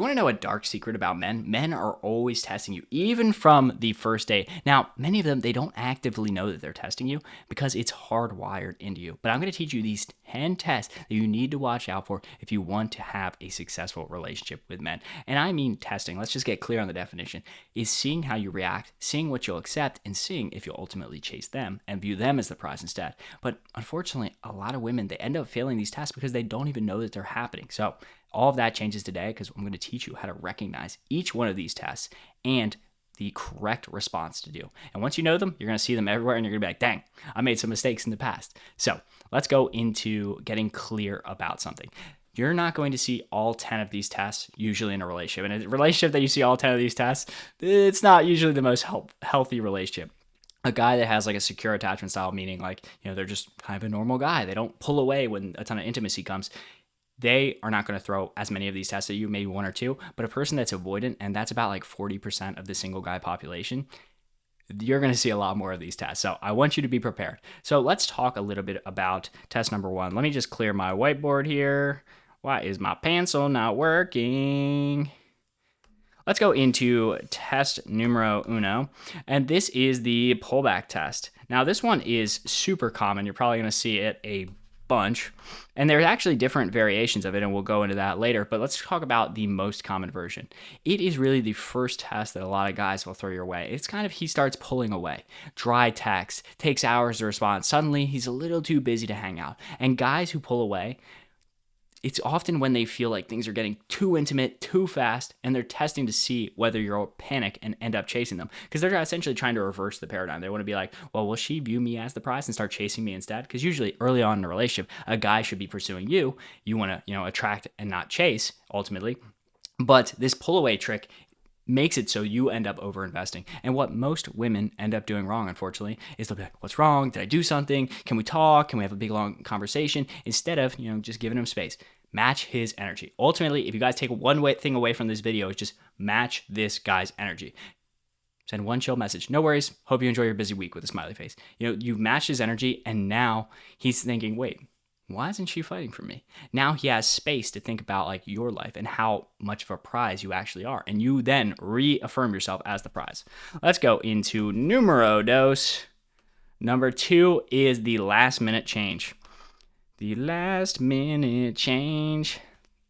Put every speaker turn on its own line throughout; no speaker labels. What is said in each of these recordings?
You want to know a dark secret about men? Men are always testing you, even from the first date. Now, many of them, they don't actively know that they're testing you because it's hardwired into you. But I'm going to teach you these 10 tests that you need to watch out for if you want to have a successful relationship with men. And I mean testing, let's just get clear on the definition, is seeing how you react, seeing what you'll accept, and seeing if you'll ultimately chase them and view them as the prize instead. But unfortunately, a lot of women, they end up failing these tests because they don't even know that they're happening. So all of that changes today because I'm going to teach you how to recognize each one of these tests and the correct response to do. And once you know them, you're going to see them everywhere and you're going to be like, dang, I made some mistakes in the past. So let's go into getting clear about something. You're not going to see all 10 of these tests usually in a relationship. And a relationship that you see all 10 of these tests, it's not usually the most healthy relationship. A guy that has like a secure attachment style, meaning like, they're just kind of a normal guy. They don't pull away when a ton of intimacy comes. They are not going to throw as many of these tests at you, maybe one or two, but a person that's avoidant, and that's about like 40% of the single guy population, you're going to see a lot more of these tests. So I want you to be prepared. So let's talk a little bit about test number 1. Let me just clear my whiteboard here. Why is my pencil not working? Let's go into test numero uno, and this is the pullback test. Now this one is super common. You're probably going to see it a bunch, and there's actually different variations of it, and we'll go into that later, but let's talk about the most common version. It is really the first test that a lot of guys will throw your way. It's kind of, he starts pulling away. Dry text, takes hours to respond. Suddenly, he's a little too busy to hang out. And guys who pull away, it's often when they feel like things are getting too intimate, too fast, and they're testing to see whether you'll panic and end up chasing them. Because they're essentially trying to reverse the paradigm. They want to be like, well, will she view me as the prize and start chasing me instead? Because usually early on in a relationship, a guy should be pursuing you. You want to, attract and not chase, ultimately. But this pull away trick makes it so you end up overinvesting. And what most women end up doing wrong, unfortunately, is they'll be like, what's wrong? Did I do something? Can we talk? Can we have a big, long conversation? Instead of, just giving him space. Match his energy. Ultimately, if you guys take one thing away from this video, is just match this guy's energy. Send one chill message. No worries. Hope you enjoy your busy week with a smiley face. You've matched his energy, and now he's thinking, wait, why isn't she fighting for me? Now he has space to think about like your life and how much of a prize you actually are. And you then reaffirm yourself as the prize. Let's go into numero dos. Number 2 is the last minute change. The last minute change.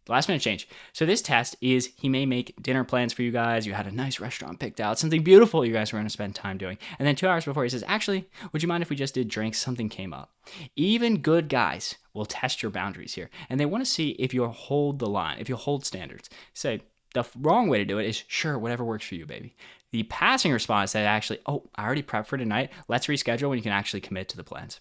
Last minute change. So this test is, he may make dinner plans for you guys. You had a nice restaurant picked out, something beautiful you guys were going to spend time doing. And then 2 hours before, he says, actually, would you mind if we just did drinks? Something came up. Even good guys will test your boundaries here. And they want to see if you'll hold the line, if you'll hold standards. Say, the wrong way to do it is, sure, whatever works for you, baby. The passing response that actually, oh, I already prepped for tonight. Let's reschedule when you can actually commit to the plans.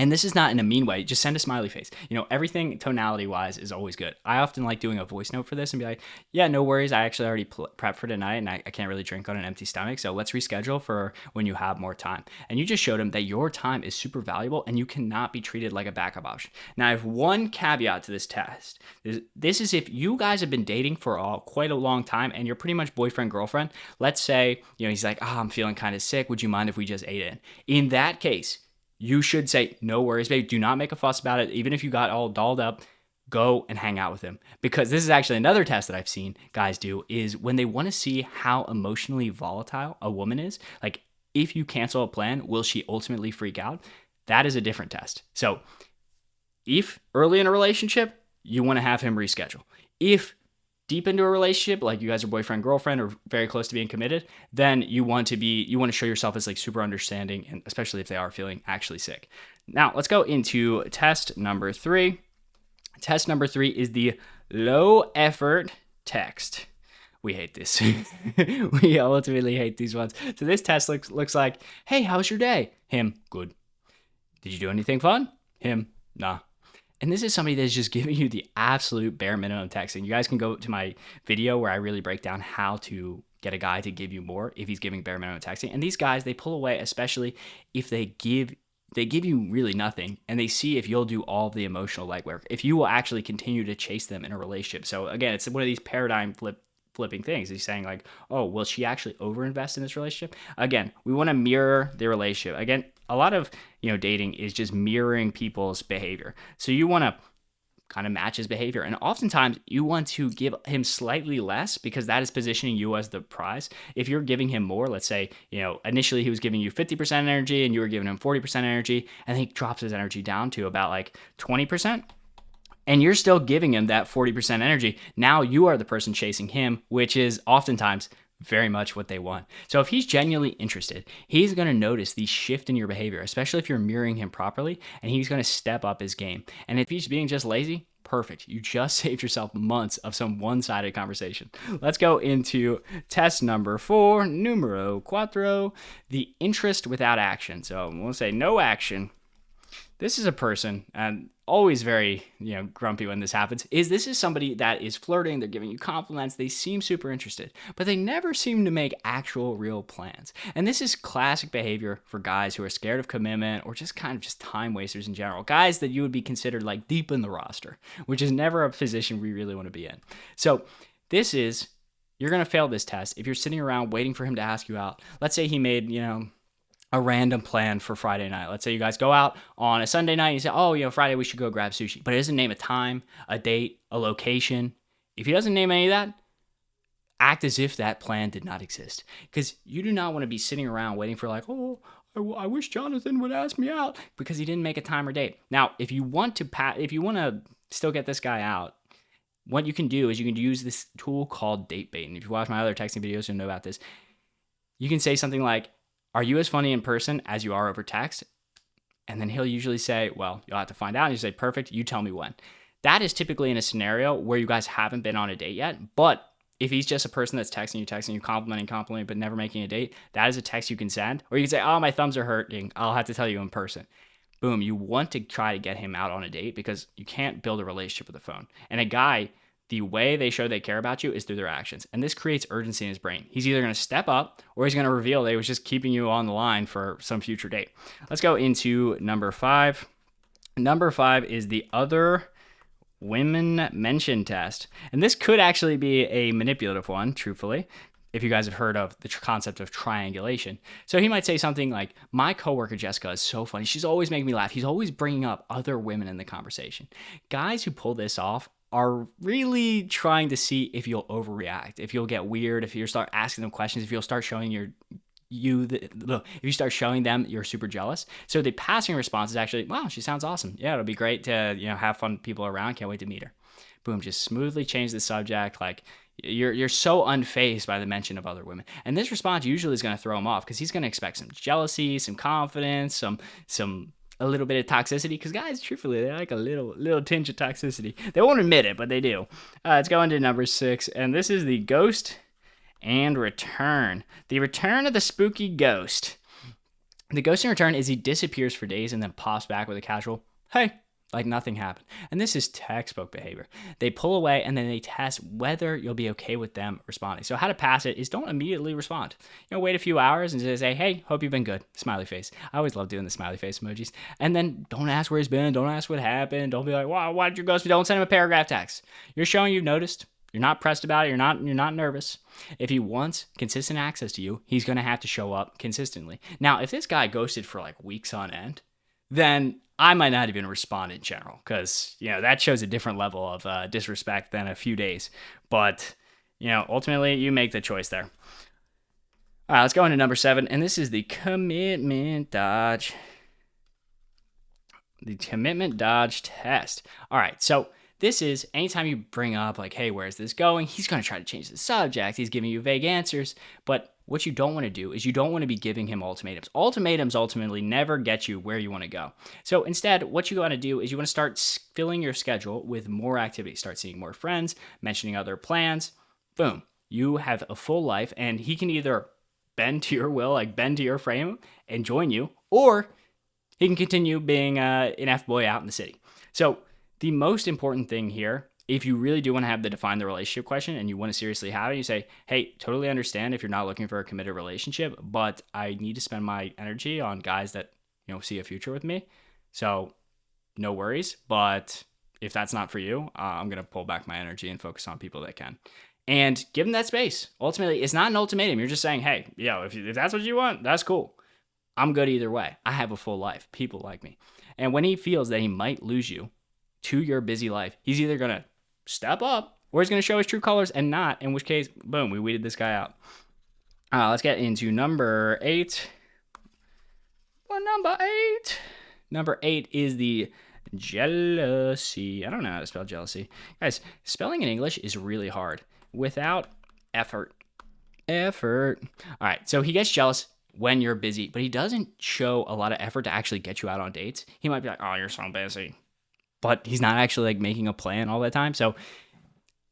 And this is not in a mean way. Just send a smiley face. Everything tonality-wise is always good. I often like doing a voice note for this and be like, yeah, no worries. I actually already prepped for tonight, and I can't really drink on an empty stomach. So let's reschedule for when you have more time. And you just showed him that your time is super valuable, and you cannot be treated like a backup option. Now, I have one caveat to this test. This is if you guys have been dating for quite a long time, and you're pretty much boyfriend-girlfriend. Let's say, he's like, I'm feeling kind of sick. Would you mind if we just ate in? In that case, you should say, no worries, babe. Do not make a fuss about it. Even if you got all dolled up, go and hang out with him. Because this is actually another test that I've seen guys do, is when they want to see how emotionally volatile a woman is. Like, if you cancel a plan, will she ultimately freak out? That is a different test. So if early in a relationship, you want to have him reschedule. If deep into a relationship, like you guys are boyfriend, girlfriend, or very close to being committed, then you want to show yourself as like super understanding, and especially if they are feeling actually sick. Now let's go into test number 3. Test number 3 is the low effort text. We hate this. We ultimately hate these ones. So this test looks like, hey, how's your day? Him, good. Did you do anything fun? Him, nah. And this is somebody that's just giving you the absolute bare minimum texting. You guys can go to my video where I really break down how to get a guy to give you more if he's giving bare minimum texting. And these guys, they pull away, especially if they give you really nothing, and they see if you'll do all of the emotional legwork, if you will actually continue to chase them in a relationship. So again, it's one of these paradigm flipping things. He's saying like, oh, will she actually overinvest in this relationship? Again, we want to mirror the relationship. Again, a lot of dating is just mirroring people's behavior. So you want to kind of match his behavior. And oftentimes you want to give him slightly less because that is positioning you as the prize. If you're giving him more, let's say, initially he was giving you 50% energy and you were giving him 40% energy, and he drops his energy down to about like 20%. And you're still giving him that 40% energy. Now you are the person chasing him, which is oftentimes very much what they want. So if he's genuinely interested, he's going to notice the shift in your behavior, especially if you're mirroring him properly, and he's going to step up his game. And if he's being just lazy, perfect. You just saved yourself months of some one-sided conversation. Let's go into test number 4, numero cuatro, the interest without action. So we'll say no action. This is a person, and always very grumpy when this happens, this is somebody that is flirting, they're giving you compliments, they seem super interested, but they never seem to make actual real plans. And this is classic behavior for guys who are scared of commitment or just kind of just time wasters in general. Guys that you would be considered like deep in the roster, which is never a position we really want to be in. So you're going to fail this test if you're sitting around waiting for him to ask you out. Let's say he made, a random plan for Friday night. Let's say you guys go out on a Sunday night and you say, oh, Friday we should go grab sushi. But it doesn't name a time, a date, a location. If he doesn't name any of that, act as if that plan did not exist. Because you do not want to be sitting around waiting for like, I wish Jonathan would ask me out, because he didn't make a time or date. Now, if you want to still get this guy out, what you can do is you can use this tool called date bait. And if you watch my other texting videos, you'll know about this. You can say something like, are you as funny in person as you are over text? And then he'll usually say, well, you'll have to find out. And you say, perfect, you tell me when. That is typically in a scenario where you guys haven't been on a date yet. But if he's just a person that's texting you, complimenting, but never making a date, that is a text you can send. Or you can say, oh, my thumbs are hurting, I'll have to tell you in person. Boom, you want to try to get him out on a date because you can't build a relationship with a phone. And a guy, the way they show they care about you is through their actions. And this creates urgency in his brain. He's either going to step up or he's going to reveal that he was just keeping you on the line for some future date. Let's go into number 5. Number 5 is the other women mention test. And this could actually be a manipulative one, truthfully, if you guys have heard of the concept of triangulation. So he might say something like, my coworker Jessica is so funny. She's always making me laugh. He's always bringing up other women in the conversation. Guys who pull this off are really trying to see if you'll overreact, if you'll get weird, if you start asking them questions, if you'll start showing if you start showing them you're super jealous. So the passing response is actually, wow, she sounds awesome. Yeah, it'll be great to have fun with people around. Can't wait to meet her. Boom, just smoothly change the subject. Like you're so unfazed by the mention of other women. And this response usually is going to throw him off because he's going to expect some jealousy, some confidence, a little bit of toxicity, because guys, truthfully, they like a little tinge of toxicity. They won't admit it, but they do. Let's go into number 6, and this is the ghost and return. The return of the spooky ghost. The ghost in return is he disappears for days and then pops back with a casual, hey, like nothing happened. And this is textbook behavior. They pull away and then they test whether you'll be okay with them responding. So how to pass it is don't immediately respond. Wait a few hours and just say, hey, hope you've been good. Smiley face. I always love doing the smiley face emojis. And then don't ask where he's been. Don't ask what happened. Don't be like, wow, why did you ghost me? Don't send him a paragraph text. You're showing you've noticed. You're not pressed about it. You're not nervous. If he wants consistent access to you, he's going to have to show up consistently. Now, if this guy ghosted for like weeks on end, then I might not even respond in general because, that shows a different level of disrespect than a few days. But, ultimately you make the choice there. All right, let's go into number 7. And this is the commitment dodge. The commitment dodge test. All right, so this is anytime you bring up like, hey, where's this going? He's going to try to change the subject. He's giving you vague answers. But what you don't want to do is you don't want to be giving him ultimatums. Ultimatums ultimately never get you where you want to go. So instead, what you want to do is you want to start filling your schedule with more activities. Start seeing more friends, mentioning other plans. Boom. You have a full life, and he can either bend to your will, like bend to your frame and join you, or he can continue being an F-boy out in the city. So the most important thing here, if you really do want to have the define the relationship question and you want to seriously have it, you say, hey, totally understand if you're not looking for a committed relationship, but I need to spend my energy on guys that, see a future with me. So no worries. But if that's not for you, I'm going to pull back my energy and focus on people that can. And give them that space. Ultimately, it's not an ultimatum. You're just saying, hey, if that's what you want, that's cool. I'm good either way. I have a full life. People like me. And when he feels that he might lose you, to your busy life, he's either going to step up or he's going to show his true colors and not, in which case, boom, we weeded this guy out. Let's get into number 8. Well, number 8 is the jealousy. I don't know how to spell jealousy. Guys, spelling in English is really hard without effort. All right, so he gets jealous when you're busy, but he doesn't show a lot of effort to actually get you out on dates. He might be like, oh, you're so busy, but he's not actually like making a plan all the time. So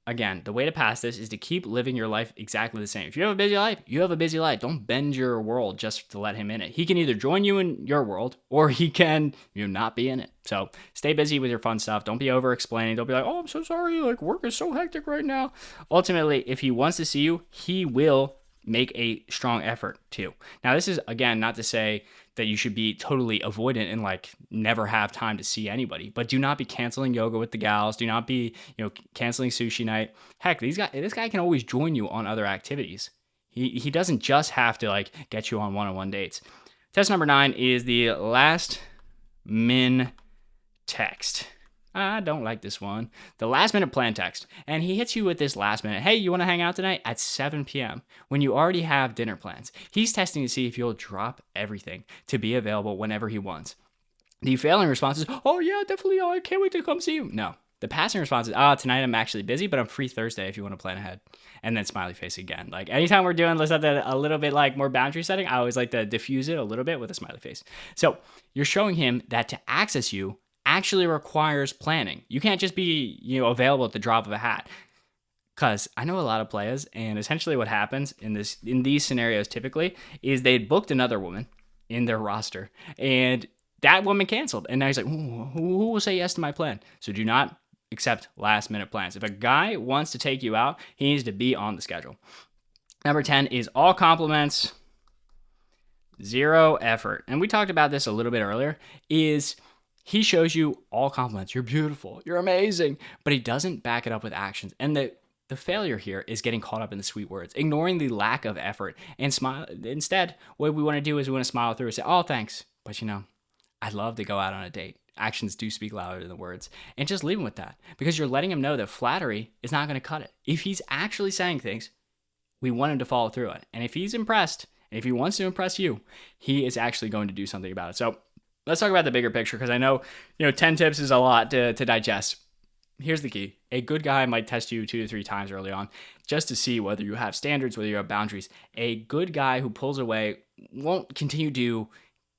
again, the way to pass this is to keep living your life exactly the same. If you have a busy life, you have a busy life. Don't bend your world just to let him in it. He can either join you in your world or he can not be in it. So stay busy with your fun stuff. Don't be over explaining. Don't be like, oh, I'm so sorry. Like, work is so hectic right now. Ultimately, if he wants to see you, he will make a strong effort too. Now, this is, again, not to say that you should be totally avoidant and like never have time to see anybody, but do not be canceling yoga with the gals. Do not be, canceling sushi night. Heck, this guy can always join you on other activities. He doesn't just have to like get you on one-on-one dates. Test number 9 is the last min text. I don't like this one. The last minute plan text. And he hits you with this last minute. Hey, you want to hang out tonight at 7 p.m. when you already have dinner plans? He's testing to see if you'll drop everything to be available whenever he wants. The failing response is, oh yeah, definitely. Oh, I can't wait to come see you. No. The passing response is, tonight I'm actually busy, but I'm free Thursday if you want to plan ahead. And then smiley face again. Like anytime we're doing something a little bit like more boundary setting, I always like to diffuse it a little bit with a smiley face. So you're showing him that to access you actually requires planning. You can't just be, available at the drop of a hat. Because I know a lot of players, and essentially what happens in these scenarios typically is they booked another woman in their roster, and that woman canceled. And now he's like, who will say yes to my plan? So do not accept last minute plans. If a guy wants to take you out, he needs to be on the schedule. Number 10 is all compliments, zero effort. And we talked about this a little bit earlier, is he shows you all compliments. You're beautiful. You're amazing. But he doesn't back it up with actions. And the failure here is getting caught up in the sweet words, ignoring the lack of effort and smile. Instead, what we want to do is we want to smile through and say, oh, thanks. But I'd love to go out on a date. Actions do speak louder than the words. And just leave him with that, because you're letting him know that flattery is not going to cut it. If he's actually saying things, we want him to follow through it. And if he's impressed, and if he wants to impress you, he is actually going to do something about it. So let's talk about the bigger picture, because I know, 10 tips is a lot to digest. Here's the key. A good guy might test you 2 to 3 times early on just to see whether you have standards, whether you have boundaries. A good guy who pulls away won't continue to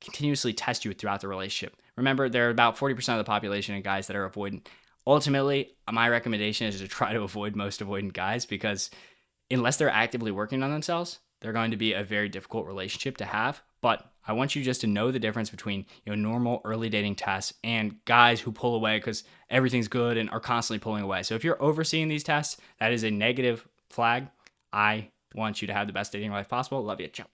continuously test you throughout the relationship. Remember, there are about 40% of the population of guys that are avoidant. Ultimately, my recommendation is to try to avoid most avoidant guys, because unless they're actively working on themselves, they're going to be a very difficult relationship to have. But I want you just to know the difference between normal early dating tests and guys who pull away because everything's good and are constantly pulling away. So if you're overseeing these tests, that is a negative flag. I want you to have the best dating life possible. Love you. Ciao.